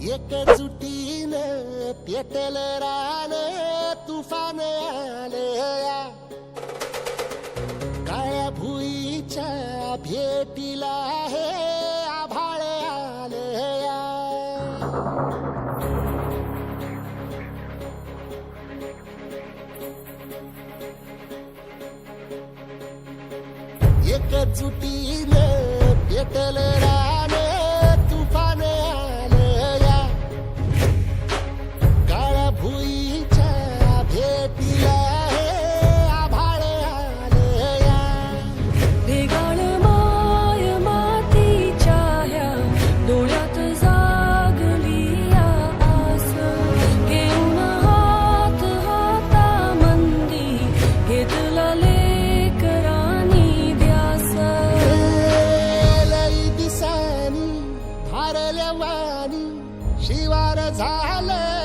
एकजुटीनं पेटल रान तुफान आलया काळ्या भुईच्या भेटीला हे आभाळ आलया एकजुटीनं पेटल रान तुफान आलया काळ्या भुईच्या भेटीला हे आभाळ आलया भेगाळ माय मातीच्या ह्या डोळ्यात जागली या आस घेऊन हात हातामंदी घेतला लेकरांनी ध्यास लई दिसानी भारल्या वाणी शिवार झालं